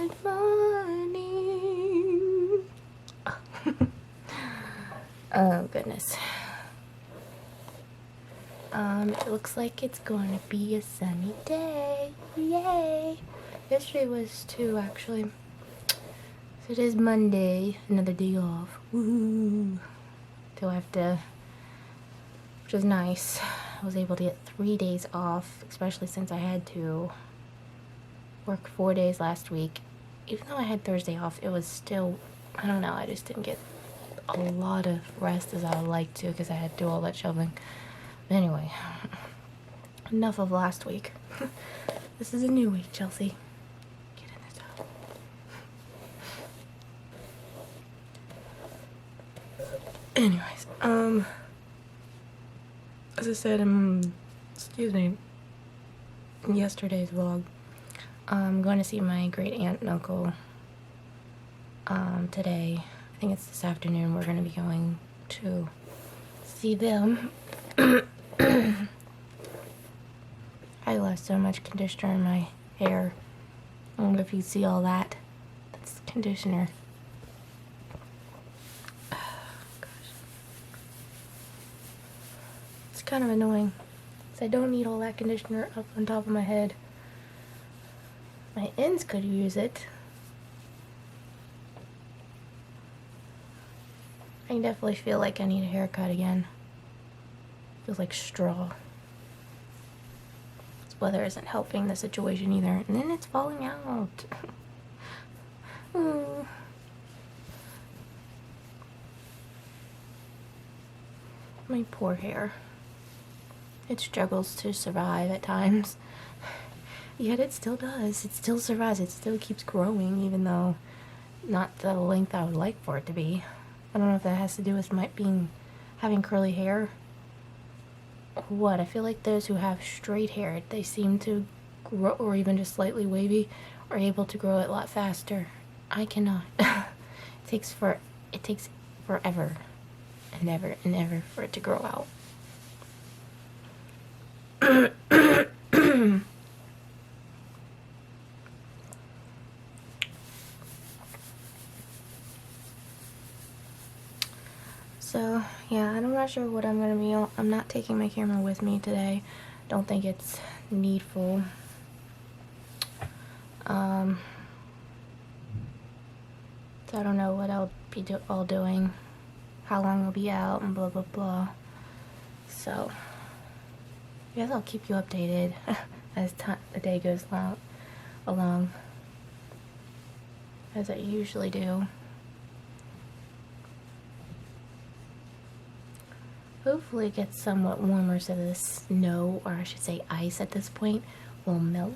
Good morning. Oh, goodness. It looks like it's going to be a sunny day. Yay! Yesterday was too, actually. So it is Monday, another day off. Woo! So I have to, which is nice. I was able to get 3 days off, especially since I had to work 4 days last week. Even though I had Thursday off, it was still, I don't know, I just didn't get a lot of rest as I would like to because I had to do all that shoveling. But anyway, enough of last week. This is a new week, Chelsea. Get in the tub. Anyways, as I said in, in yesterday's vlog, I'm going to see my great aunt and uncle today. I think it's this afternoon. We're going to be going to see them. I lost so much conditioner in my hair. I don't know if you see all that. That's conditioner. Oh, gosh. It's kind of annoying. So I don't need all that conditioner up on top of my head. My ends could use it. I definitely feel like I need a haircut again. Feels like straw. This weather isn't helping the situation either. And then it's falling out. My poor hair. It struggles to survive at times. Yet it still does. It still survives. It still keeps growing, even though not the length I would like for it to be. I don't know if that has to do with having curly hair or what. I feel like those who have straight hair, they seem to grow, or even just slightly wavy, are able to grow it a lot faster. I cannot. It takes forever and ever and ever for it to grow out. So, yeah, I'm not sure what I'm going to be on. I'm not taking my camera with me today. Don't think it's needful. So I don't know what I'll be doing, how long I'll be out, and blah, blah, blah. So, I guess I'll keep you updated as the day goes along, as I usually do. Hopefully it gets somewhat warmer so the snow, or I should say ice at this point, will melt.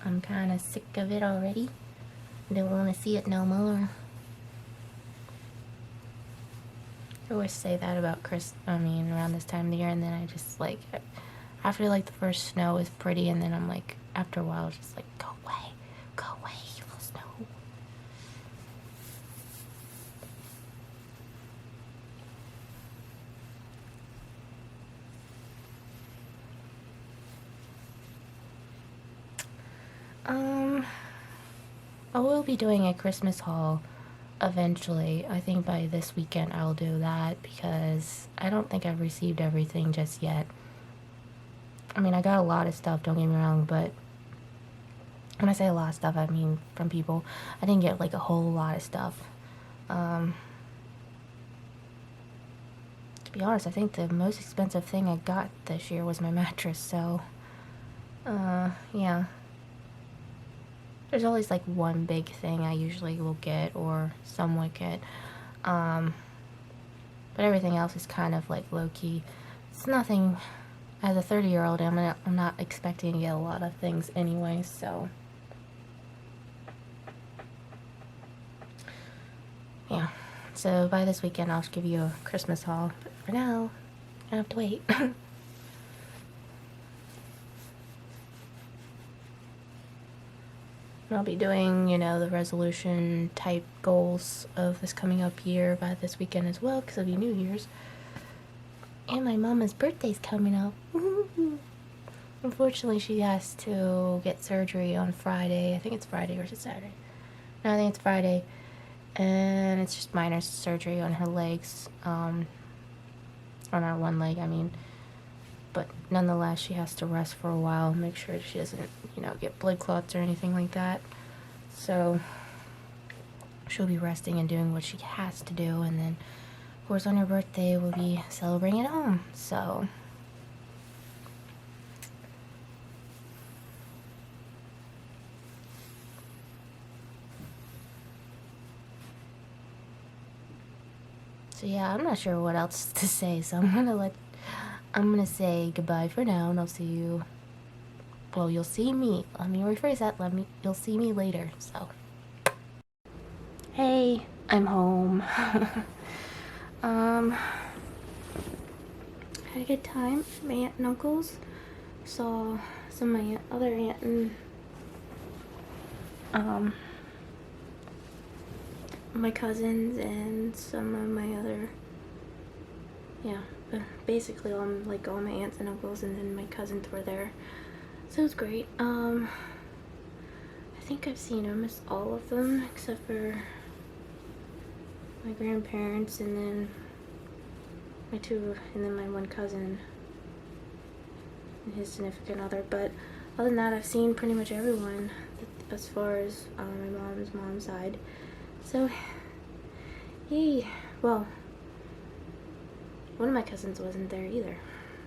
I'm kind of sick of it already. Don't want to see it no more. I always say that about around this time of the year, and then I just like, after like the first snow is pretty, and then I'm like, after a while, just like, go away, you little snow. I will be doing a Christmas haul eventually. I think by this weekend I'll do that because I don't think I've received everything just yet. I mean, I got a lot of stuff, don't get me wrong, but when I say a lot of stuff, I mean from people. I didn't get like a whole lot of stuff. To be honest, I think the most expensive thing I got this year was my mattress, so yeah. There's always like one big thing I usually will get, or somewhat get, but everything else is kind of like low-key. It's nothing. As a 30-year-old, I'm not expecting to get a lot of things anyway, so yeah. So by this weekend I'll give you a Christmas haul, but for now I have to wait. I'll be doing, the resolution type goals of this coming up year by this weekend as well, because it'll be New Year's. And my mama's birthday's coming up. Unfortunately, she has to get surgery on Friday. I think it's Friday or Saturday. No, I think it's Friday. And it's just minor surgery on her legs. Or not one leg, I mean. But nonetheless, she has to rest for a while, make sure she doesn't, get blood clots or anything like that. So she'll be resting and doing what she has to do, and then, of course, on her birthday, we'll be celebrating at home. So yeah, I'm not sure what else to say, so I'm gonna say goodbye for now, and I'll see you. Well, you'll see me. Let me rephrase that. You'll see me later. So, hey, I'm home. Had a good time. My aunt and uncles saw some of my other aunt and my cousins and some of my other, basically all my aunts and uncles, and then my cousins were there. So it was great. I think I've seen almost all of them except for my grandparents and then my one cousin and his significant other. But other than that, I've seen pretty much everyone as far as my mom's side. So, yay. Well, one of my cousins wasn't there either.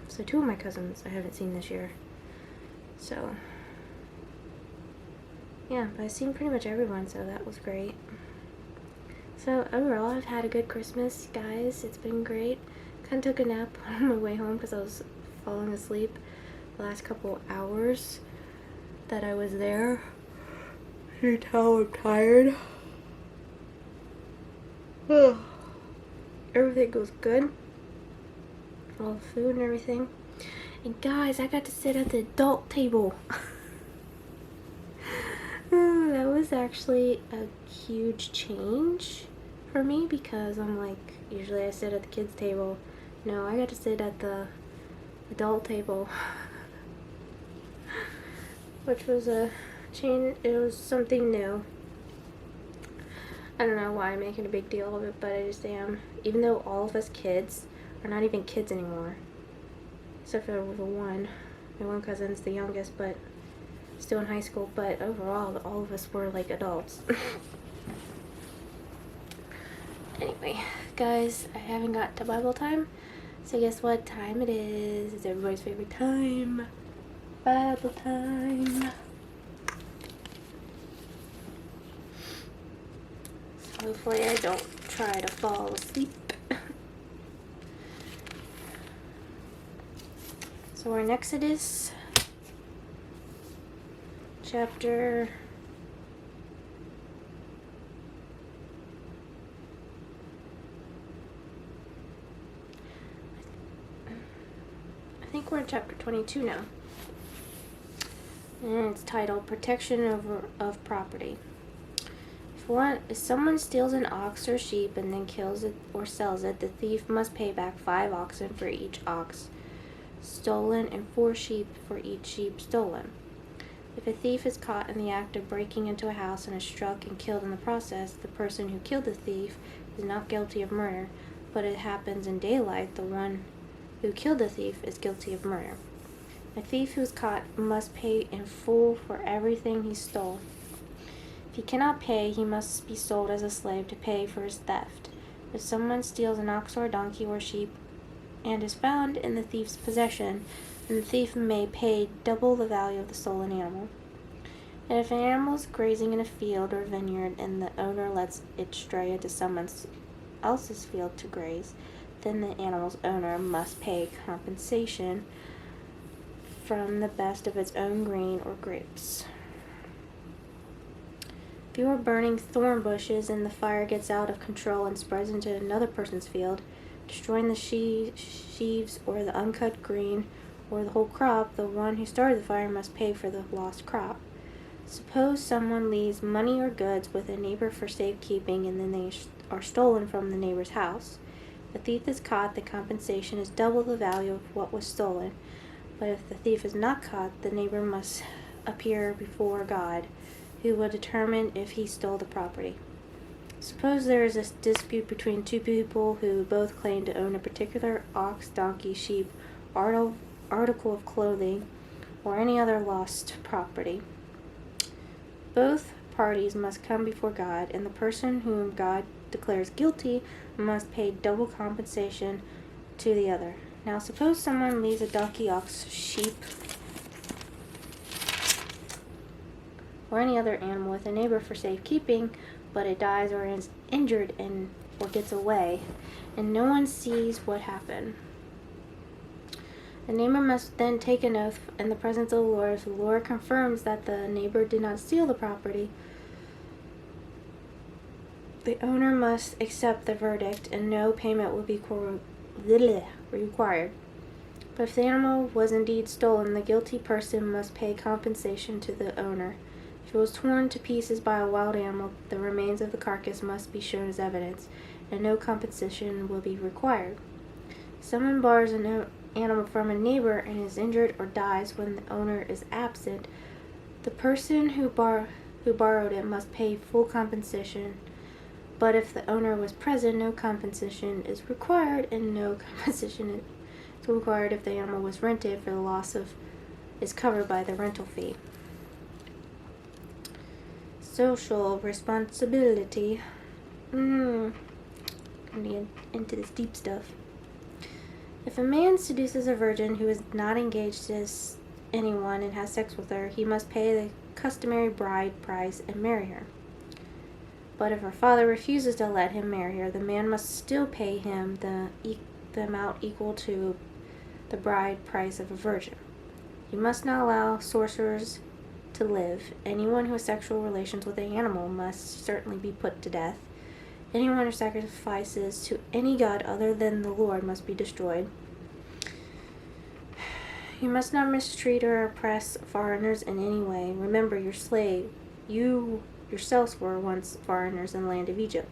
So 2 of my cousins I haven't seen this year. So, yeah, but I've seen pretty much everyone, so that was great. So overall, I've had a good Christmas, guys. It's been great. Kind of took a nap on my way home because I was falling asleep the last couple hours that I was there. You can tell I'm tired. Everything was good. All the food and everything. And guys, I got to sit at the adult table. That was actually a huge change for me because I'm like, usually I sit at the kids' table. No, I got to sit at the adult table. Which was a change. It was something new. I don't know why I'm making a big deal of it, but I just am. Even though all of us kids are not even kids anymore. Except for my one cousin's the youngest, but still in high school. But overall, all of us were like adults. Anyway, guys, I haven't got to Bible time. So guess what time it is? It's everybody's favorite time. Bible time. So hopefully I don't try to fall asleep. So we're in Exodus chapter 22 now. And it's titled Protection of Property. If someone steals an ox or sheep and then kills it or sells it, the thief must pay back 5 oxen for each ox stolen and 4 sheep for each sheep stolen. If a thief is caught in the act of breaking into a house and is struck and killed in the process, the person who killed the thief is not guilty of murder, but it happens in daylight, the one who killed the thief is guilty of murder. A thief who is caught must pay in full for everything he stole. If he cannot pay, he must be sold as a slave to pay for his theft. If someone steals an ox or a donkey or sheep and is found in the thief's possession, then the thief may pay double the value of the stolen animal. And if an animal is grazing in a field or vineyard and the owner lets it stray into someone else's field to graze, then the animal's owner must pay compensation from the best of its own grain or grapes. If you are burning thorn bushes and the fire gets out of control and spreads into another person's field, destroying the sheaves or the uncut grain or the whole crop, the one who started the fire must pay for the lost crop. Suppose someone leaves money or goods with a neighbor for safekeeping and then they are stolen from the neighbor's house. If the thief is caught, the compensation is double the value of what was stolen. But if the thief is not caught, the neighbor must appear before God, who will determine if he stole the property. Suppose there is a dispute between two people who both claim to own a particular ox, donkey, sheep, article of clothing, or any other lost property. Both parties must come before God, and the person whom God declares guilty must pay double compensation to the other. Now suppose someone leaves a donkey, ox, sheep, or any other animal with a neighbor for safekeeping, but it dies or is injured or gets away, and no one sees what happened. The neighbor must then take an oath in the presence of the Lord. If the Lord confirms that the neighbor did not steal the property, the owner must accept the verdict and no payment will be required. But if the animal was indeed stolen, the guilty person must pay compensation to the owner. If it was torn to pieces by a wild animal, the remains of the carcass must be shown as evidence, and no compensation will be required. If someone borrows an animal from a neighbor and is injured or dies when the owner is absent, the person who borrowed it must pay full compensation. But if the owner was present, no compensation is required, and no compensation is required if the animal was rented, for the loss is covered by the rental fee. Social responsibility. I'm getting into this deep stuff. If a man seduces a virgin who is not engaged to anyone and has sex with her, he must pay the customary bride price and marry her. But if her father refuses to let him marry her, the man must still pay him the amount equal to the bride price of a virgin. You must not allow sorcerers to live. Anyone who has sexual relations with an animal must certainly be put to death. Anyone who sacrifices to any god other than the Lord must be destroyed. You must not mistreat or oppress foreigners in any way. Remember your slave. You yourselves were once foreigners in the land of Egypt.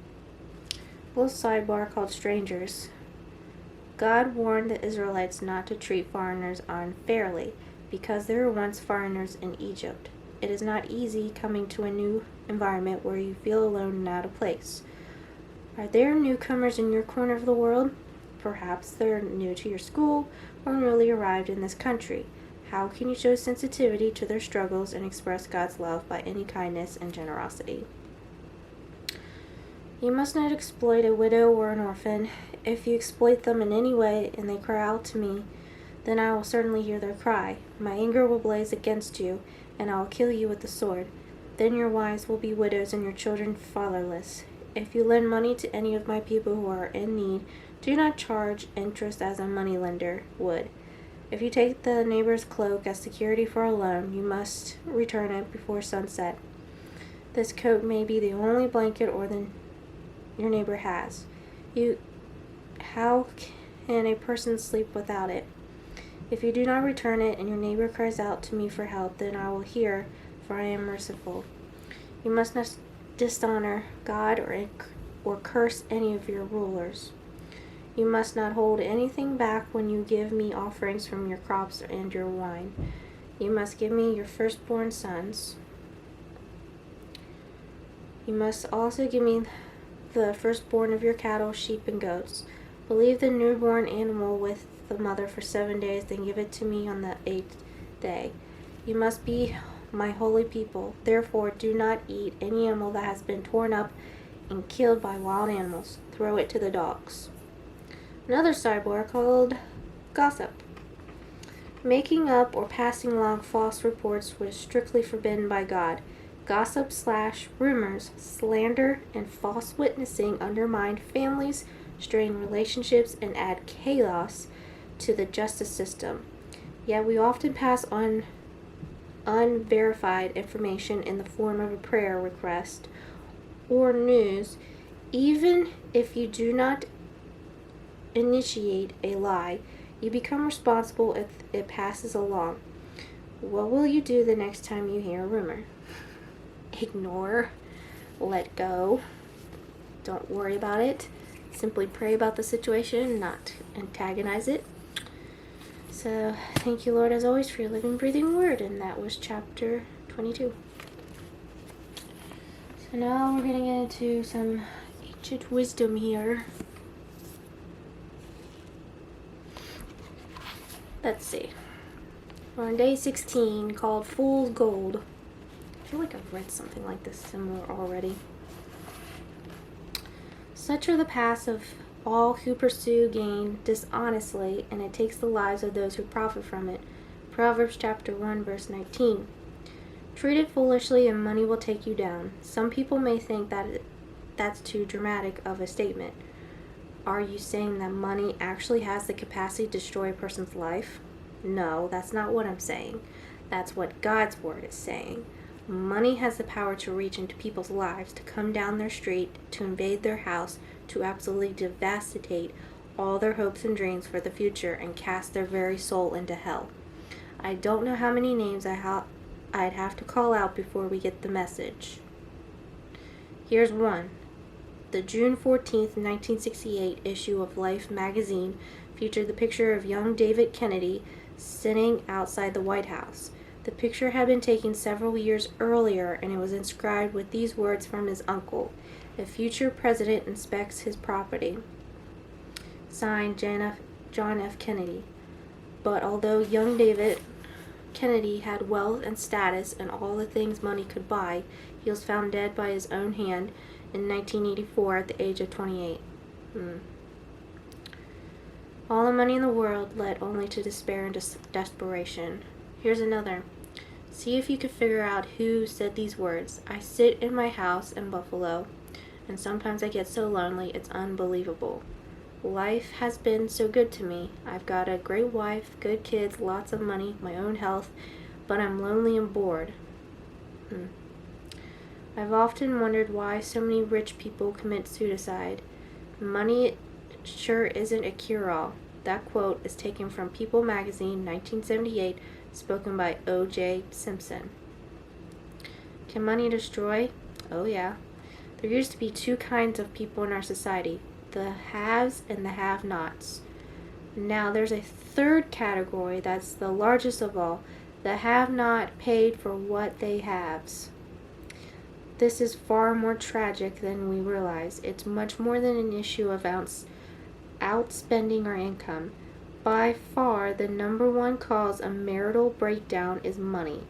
Little sidebar called strangers. God warned the Israelites not to treat foreigners unfairly, because they were once foreigners in Egypt. It is not easy coming to a new environment where you feel alone and out of place. Are there newcomers in your corner of the world? Perhaps they're new to your school or newly arrived in this country. How can you show sensitivity to their struggles and express God's love by any kindness and generosity? You must not exploit a widow or an orphan. If you exploit them in any way and they cry out to me, then I will certainly hear their cry. My anger will blaze against you, and I will kill you with the sword. Then your wives will be widows and your children fatherless. If you lend money to any of my people who are in need, do not charge interest as a moneylender would. If you take the neighbor's cloak as security for a loan, you must return it before sunset. This coat may be the only blanket your neighbor has. How can a person sleep without it? If you do not return it and your neighbor cries out to me for help, then I will hear, for I am merciful. You must not dishonor God or curse any of your rulers. You must not hold anything back when you give me offerings from your crops and your wine. You must give me your firstborn sons. You must also give me the firstborn of your cattle, sheep, and goats. But leave the newborn animal with the mother for 7 days, then give it to me on the 8th day. You must be my holy people. Therefore, do not eat any animal that has been torn up and killed by wild animals. Throw it to the dogs. Another sidebar called gossip. Making up or passing along false reports was strictly forbidden by God. Gossip / rumors, slander, and false witnessing undermine families, strain relationships, and add chaos to the justice system. Yet we often pass on unverified information in the form of a prayer request or news, even if you do not initiate a lie. You become responsible if it passes along. What will you do the next time you hear a rumor? Ignore, let go, don't worry about it. Simply pray about the situation, not antagonize it. So, thank you, Lord, as always, for your living, breathing word. And that was chapter 22. And now we're gonna get into some ancient wisdom here. Let's see. We're on day 16, called Fool's Gold. I feel like I've read something like this similar already. Such are the paths of all who pursue gain dishonestly, and it takes the lives of those who profit from it. Proverbs chapter 1, verse 19. Treat it foolishly and money will take you down. Some people may think that's too dramatic of a statement. Are you saying that money actually has the capacity to destroy a person's life? No, that's not what I'm saying. That's what God's word is saying. Money has the power to reach into people's lives, to come down their street, to invade their house, to absolutely devastate all their hopes and dreams for the future and cast their very soul into hell. I don't know how many names I'd have to call out before we get the message. Here's one. The June 14th, 1968 issue of Life magazine featured the picture of young David Kennedy sitting outside the White House. The picture had been taken several years earlier, and it was inscribed with these words from his uncle: "A future president inspects his property." Signed, John F. Kennedy. But although young David Kennedy had wealth and status and all the things money could buy, he was found dead by his own hand in 1984 at the age of 28. All the money in the world led only to despair and desperation. Here's another. See if you can figure out who said these words. I sit in my house in Buffalo, and sometimes I get so lonely it's unbelievable. Life has been so good to me. I've got a great wife, good kids, lots of money, my own health, but I'm lonely and bored. I've often wondered why so many rich people commit suicide. Money sure isn't a cure-all. That quote is taken from People magazine, 1978, spoken by O.J. Simpson. Can money destroy? Oh yeah. There used to be two kinds of people in our society: the haves and the have-nots. Now there's a third category that's the largest of all. The have-not paid for what they haves. This is far more tragic than we realize. It's much more than an issue of outspending our income. By far, the number one cause of marital breakdown is money.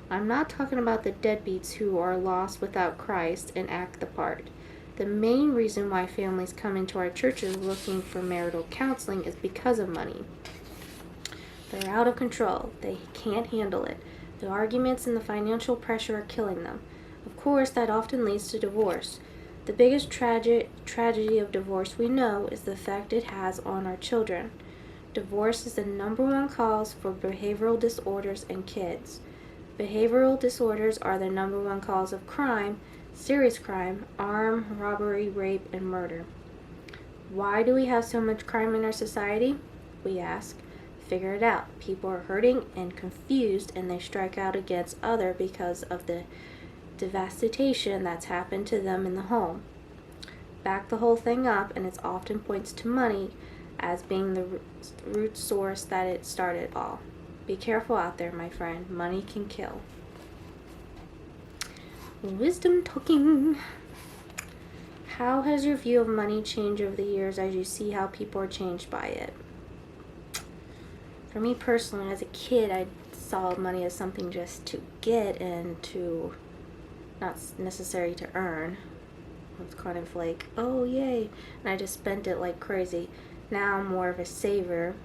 I'm not talking about the deadbeats who are lost without Christ and act the part. The main reason why families come into our churches looking for marital counseling is because of money. They're out of control. They can't handle it. The arguments and the financial pressure are killing them. Of course, that often leads to divorce. The biggest tragedy of divorce we know is the effect it has on our children. Divorce is the number one cause for behavioral disorders in kids. Behavioral disorders are the number one cause of crime, serious crime, armed robbery, rape, and murder. Why do we have so much crime in our society? We ask. Figure it out. People are hurting and confused, and they strike out against others because of the devastation that's happened to them in the home. Back the whole thing up, and it often points to money as being the root source that it started all. Be careful out there, my friend. Money can kill. Wisdom talking. How has your view of money changed over the years as you see how people are changed by it? For me personally, as a kid, I saw money as something just to get and to not necessary to earn. It's kind of like, oh yay, and I just spent it like crazy. Now I'm more of a saver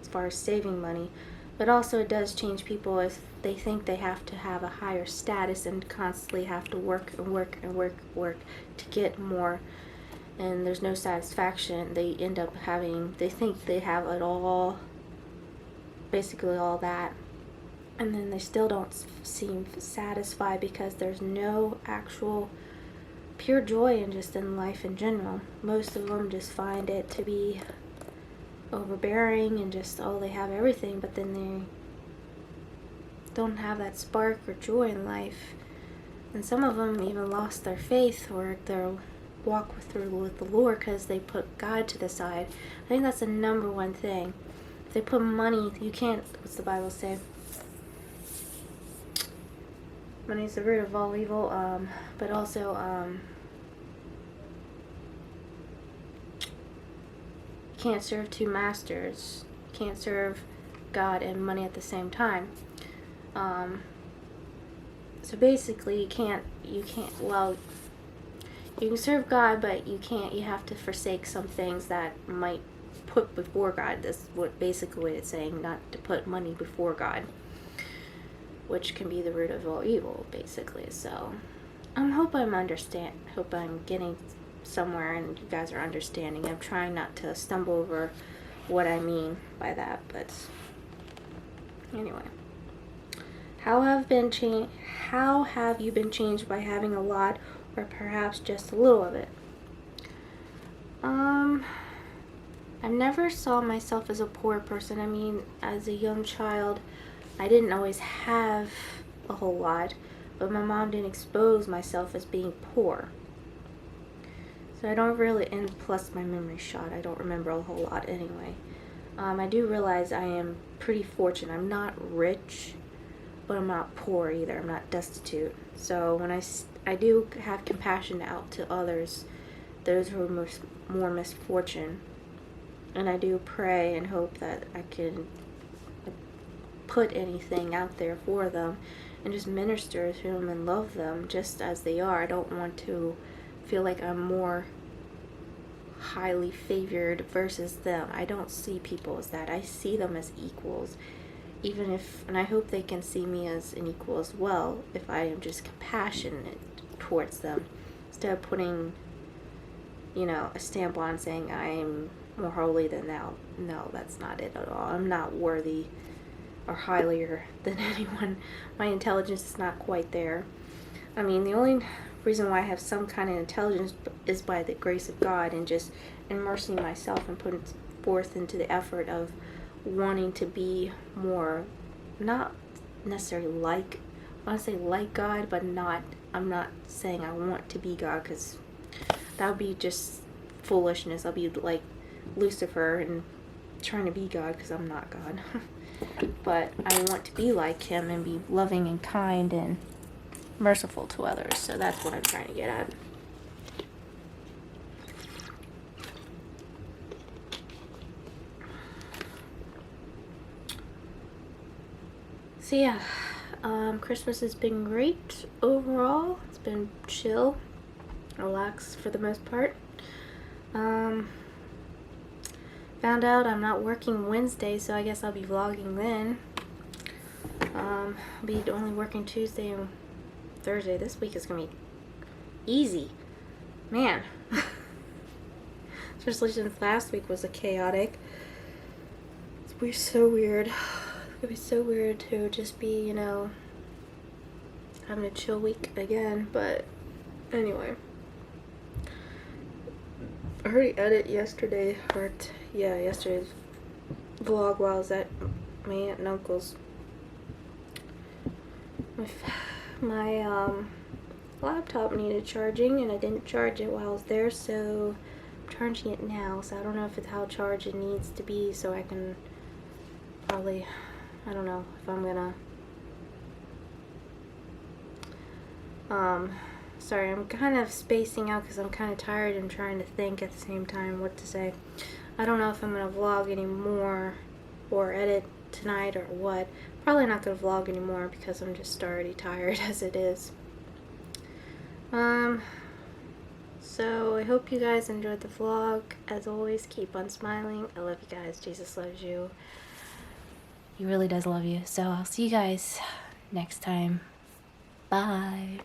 as far as saving money, but also it does change people if they think they have to have a higher status and constantly have to work and work and work to get more, and there's no satisfaction. They end up they think they have it all, basically all that, and then they still don't seem satisfied because there's no actual pure joy in life in general. Most of them just find it to be overbearing and just, oh, they have everything, but then they don't have that spark or joy in life. And some of them even lost their faith or their walk with the Lord because they put God to the side. I think that's the number one thing. If they put money, you can't, what's the Bible say? Money's the root of all evil, but also, you can't serve two masters. You can't serve God and money at the same time. So basically, you can't, well, you can serve God, but you have to forsake some things that might put before God. That's what basically it's saying, not to put money before God, which can be the root of all evil, basically. So, hope I'm getting somewhere and you guys are understanding. I'm trying not to stumble over what I mean by that, but anyway. How have you been changed by having a lot or perhaps just a little of it? I never saw myself as a poor person. I mean, as a young child, I didn't always have a whole lot, but my mom didn't expose myself as being poor. So I don't really, and plus my memory's shot, I don't remember a whole lot anyway. I do realize I am pretty fortunate. I'm not rich, but I'm not poor either. I'm not destitute. So when I do have compassion out to others, those who are more misfortune, and I do pray and hope that I can put anything out there for them and just minister to them and love them just as they are. I don't want to feel like I'm more highly favored versus them. I don't see people as that. I see them as equals. And I hope they can see me as an equal as well if I am just compassionate towards them instead of putting, a stamp on saying I'm more holy than thou. No, that's not it at all. I'm not worthy or higher than anyone. My intelligence is not quite there. I mean, the only reason why I have some kind of intelligence is by the grace of God and just immersing myself and putting forth into the effort of wanting to be more, not necessarily like, I want to say like God, but I'm not saying I want to be God, because that would be just foolishness. I'll be like Lucifer and trying to be God, because I'm not God. But I want to be like him and be loving and kind and merciful to others. So that's what I'm trying to get at. So yeah, Christmas has been great overall. It's been chill, relaxed for the most part. Found out I'm not working Wednesday, so I guess I'll be vlogging then. I'll be only working Tuesday and Thursday. This week is gonna be easy, man. Especially since last week was a chaotic. It's so weird. It's gonna be so weird to just be, having a chill week again. But anyway, I already edited yesterday, yesterday's vlog while I was at my aunt and uncle's. My laptop needed charging and I didn't charge it while I was there, so I'm charging it now. So I don't know if it's how charged it needs to be, so I can probably, I don't know if I'm gonna sorry, I'm kind of spacing out because I'm kind of tired and trying to think at the same time what to say. I don't know if I'm gonna vlog anymore or edit tonight or what. Probably not gonna vlog anymore because I'm just already tired as it is. So I hope you guys enjoyed the vlog. As always, keep on smiling. I love you guys. Jesus loves you. He really does love you. So I'll see you guys next time. Bye.